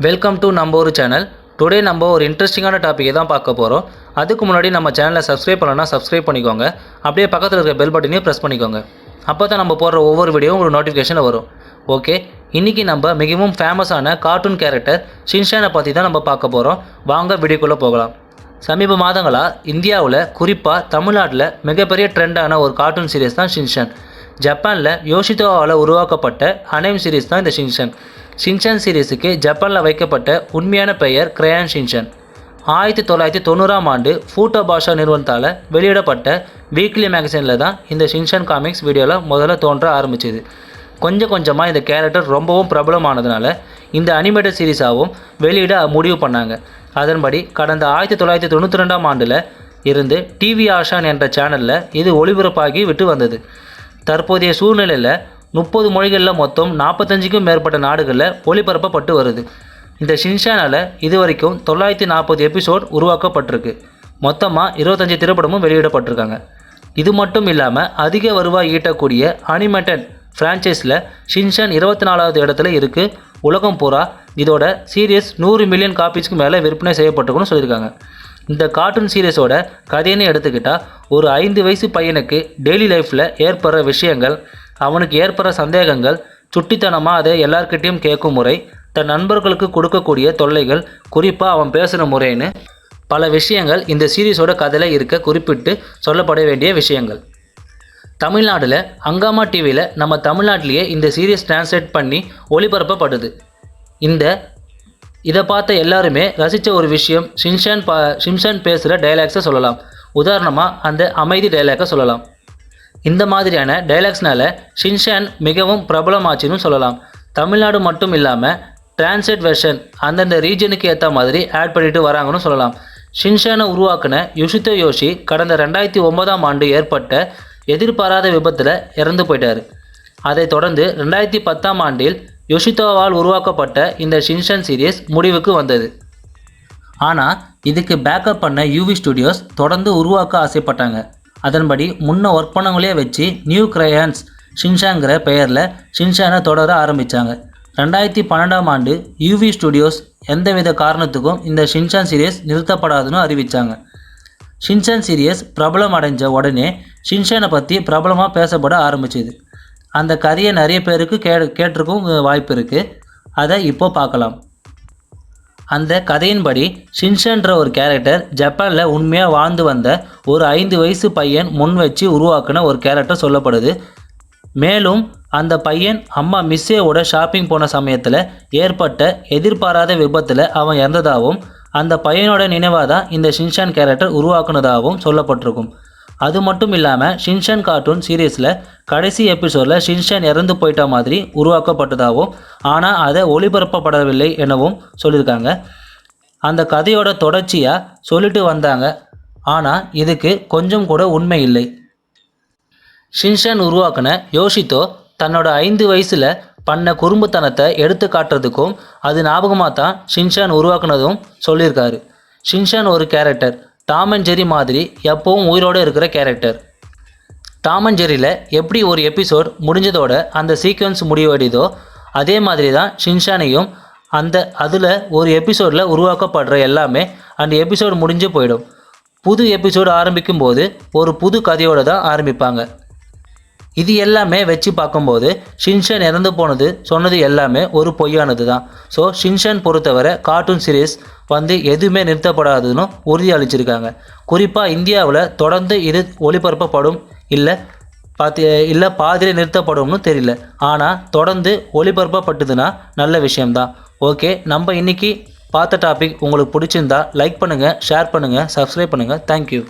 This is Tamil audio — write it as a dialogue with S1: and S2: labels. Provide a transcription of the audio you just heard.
S1: வெல்கம் டு நம்ம ஒரு சேனல். டுடே நம்ம ஒரு இன்ட்ரெஸ்டிங்கான டாப்பிக்கை தான் பார்க்க போகிறோம். அதுக்கு முன்னாடி நம்ம சேனலை சப்ஸ்கிரைப் பண்ணலன்னா சப்ஸ்கிரைப் பண்ணிக்கோங்க. அப்படியே பக்கத்தில் இருக்கிற பெல் பட்டனையும் ப்ரெஸ் பண்ணிக்கோங்க. அப்போ தான் நம்ம போடுற ஒவ்வொரு வீடியோவும் ஒரு நோட்டிஃபிகேஷனில் வரும். ஓகே, இன்றைக்கி நம்ம மிகவும் ஃபேமஸான கார்ட்டூன் கேரக்டர் ஷின்சானை பற்றி தான் நம்ம பார்க்க போகிறோம். வாங்க வீடியோக்குள்ளே போகலாம். சமீப மாதங்களாக இந்தியாவில் குறிப்பாக தமிழ்நாட்டில் மிகப்பெரிய ட்ரெண்டான ஒரு கார்ட்டூன் சீரீஸ் தான் ஷின்சான். ஜப்பானில் யோஷிதோவால் உருவாக்கப்பட்ட அனைம் சீரீஸ் தான் இந்த ஷின்சான். ஷின்சான் சீரீஸுக்கு ஜப்பானில் வைக்கப்பட்ட உண்மையான பெயர் கிரையான் ஷின்சான். 1990ஆம் ஆண்டு ஃபூட்டோ பாஷா நிறுவனத்தால் வெளியிடப்பட்ட வீக்லி மேகசினில் தான் இந்த ஷின்சான் காமிக்ஸ் வீடியோவில் முதல்ல தோன்ற ஆரம்பிச்சிது. கொஞ்சம் கொஞ்சமாக இந்த கேரக்டர் ரொம்பவும் பிரபலமானதுனால இந்த அனிமேட்டட் சீரீஸாகவும் வெளியிட முடிவு பண்ணாங்க. அதன்படி கடந்த 1992ஆம் ஆண்டில் இருந்து டிவி ஆஷான் என்ற சேனலில் இது ஒளிபரப்பாகி விட்டு வந்தது. தற்போதைய சூழ்நிலையில் 30 மொழிகளில் மொத்தம் 45க்கும் மேற்பட்ட நாடுகளில் ஒளிபரப்பப்பட்டு வருது. இந்த ஷின்சானால் இதுவரைக்கும் 940 எபிசோட் உருவாக்கப்பட்டிருக்கு. மொத்தமாக 25 திரைப்படமும் வெளியிடப்பட்டிருக்காங்க. இது மட்டும் இல்லாமல் அதிக வருவாய் ஈட்டக்கூடிய அனிமேட்டட் ஃப்ரான்ச்சைஸில் ஷின்சான் 24வது இடத்துல இருக்குது. உலகம் பூரா இதோட சீரியஸ் 100 மில்லியன் காப்பீஸ்க்கு மேலே விற்பனை செய்யப்பட்டிருக்குன்னு சொல்லியிருக்காங்க. இந்த கார்ட்டூன் சீரியஸோட கதைன்னு எடுத்துக்கிட்டால் ஒரு 5 வயசு பையனுக்கு டெய்லி லைஃப்பில் ஏற்படுற விஷயங்கள், அவனுக்கு ஏற்படுற சந்தேகங்கள், சுட்டித்தனமாக அதை எல்லார்கிட்டையும் கேட்கும் முறை, தன் நண்பர்களுக்கு கொடுக்கக்கூடிய தொல்லைகள், குறிப்பாக அவன் பேசுகிற முறைன்னு பல விஷயங்கள் இந்த சீரீஸோட கதையில் இருக்க குறிப்பிட்டு சொல்லப்பட வேண்டிய விஷயங்கள். தமிழ்நாட்டில் அங்காமா டிவியில் நம்ம தமிழ்நாட்டிலேயே இந்த சீரீஸ் டிரான்ஸ்லேட் பண்ணி ஒளிபரப்பப்படுது. இதை பார்த்த எல்லாருமே ரசித்த ஒரு விஷயம் ஷின்சான் பேசுகிற டைலாக்ஸை சொல்லலாம். உதாரணமாக அந்த அமைதி டைலாக்கை சொல்லலாம். இந்த மாதிரியான டைலாக்ஸ்னால ஷின்சான் மிகவும் பிரபலமாச்சுன்னு சொல்லலாம். தமிழ்நாடு மட்டும் இல்லாமல் டிரான்ஸ்லேட் வெர்ஷன் அந்தந்த ரீஜனுக்கு ஏற்ற மாதிரி ஆட் பண்ணிட்டு வராங்கன்னு சொல்லலாம். ஷின்சானை உருவாக்கின யோஷிதோ யோஷி கடந்த 2009ஆம் ஆண்டு ஏற்பட்ட எதிர்பாராத விபத்தில் இறந்து போயிட்டார். அதைத் தொடர்ந்து 2010ஆம் ஆண்டில் யோஷிதோவால் உருவாக்கப்பட்ட இந்த ஷின்சான் சீரீஸ் முடிவுக்கு வந்தது. ஆனால் இதுக்கு பேக்கப் பண்ண யூவி ஸ்டுடியோஸ் தொடர்ந்து உருவாக்க ஆசைப்பட்டாங்க. அதன்படி முன்ன ஒர்க் பண்ணவங்களே வச்சு நியூ கிரையான்ஸ் ஷின்சான்கிற பெயரில் ஷின்சானை தொடர ஆரம்பித்தாங்க. 2012ஆம் ஆண்டு யூவி ஸ்டுடியோஸ் எந்தவித காரணத்துக்கும் இந்த ஷின்சான் சீரீஸ் நிறுத்தப்படாதுன்னு அறிவித்தாங்க. ஷின்சான் சீரீஸ் பிரபலம் அடைஞ்ச உடனே ஷின்சானை பற்றி பிரபலமாக பேசப்பட ஆரம்பிச்சிது. அந்த கதையை நிறைய பேருக்கு கேட்டிருக்கும் வாய்ப்பு இருக்குது. அதை இப்போ பார்க்கலாம். அந்த கதையின்படி ஷின்சான்ற ஒரு கேரக்டர் ஜப்பானில் உண்மையாக வாழ்ந்து வந்த ஒரு 5 வயசு பையன் முன் வச்சு உருவாக்கின ஒரு கேரக்டர் சொல்லப்படுது. மேலும் அந்த பையன் அம்மா மிஸ்ஸேவோட ஷாப்பிங் போன சமயத்தில் ஏற்பட்ட எதிர்பாராத விபத்தில் அவன் இறந்ததாகவும் அந்த பையனோட நினைவாக தான் இந்த ஷின்சான் கேரக்டர் உருவாக்குனதாகவும் சொல்லப்பட்டிருக்கும். அது மட்டும் இல்லாமல் ஷின்சான் கார்ட்டூன் சீரீஸில் கடைசி எபிசோடில் ஷின்சான் இறந்து போயிட்ட மாதிரி உருவாக்கப்பட்டதாகவும் ஆனால் அதை ஒளிபரப்பப்படவில்லை எனவும் சொல்லியிருக்காங்க. அந்த கதையோட தொடர்ச்சியாக சொல்லிட்டு வந்தாங்க. ஆனால் இதுக்கு கொஞ்சம் கூட உண்மை இல்லை. ஷின்சான் உருவாக்கின யோஷிதோ தன்னோட 5 வயசில் பண்ண குறும்புத்தனத்தை எடுத்து காட்டுறதுக்கும் அது ஞாபகமாக தான் ஷின்சான் உருவாக்குனதும் சொல்லியிருக்காரு. ஷின்சான் ஒரு கேரக்டர் டாம் அண்ட் ஜெரி மாதிரி எப்போவும் உயிரோடு இருக்கிற கேரக்டர். டாம் அண்ட் ஜெரியில் எப்படி ஒரு எபிசோட் முடிஞ்சதோட அந்த சீக்வன்ஸ் முடிவடைதோ அதே மாதிரி தான் ஷின்சானையும் அதில் ஒரு எபிசோடில் உருவாக்கப்படுற எல்லாமே அந்த எபிசோடு முடிஞ்சு போயிடும். புது எபிசோடு ஆரம்பிக்கும் போது ஒரு புது கதையோடு தான் ஆரம்பிப்பாங்க. இது எல்லாமே வச்சு பார்க்கும்போது ஷின்சான் இறந்து போனது சொன்னது எல்லாமே ஒரு பொய்யானது தான். ஸோ ஷின்சான் பொறுத்தவரை கார்ட்டூன் சீரீஸ் எதுவுமே நிறுத்தப்படாதுன்னு உறுதி அளிச்சிருக்காங்க. குறிப்பாக இந்தியாவில் தொடர்ந்து இது ஒளிபரப்பப்படும் இல்லை பாதியில் நிறுத்தப்படும்னு தெரியல. ஆனால் தொடர்ந்து ஒளிபரப்பப்பட்டதுன்னா நல்ல விஷயம்தான். ஓகே, நம்ம இன்றைக்கி பார்த்த டாபிக் உங்களுக்கு பிடிச்சிருந்தா லைக் பண்ணுங்கள், ஷேர் பண்ணுங்கள், சப்ஸ்கிரைப் பண்ணுங்கள். தேங்க்யூ.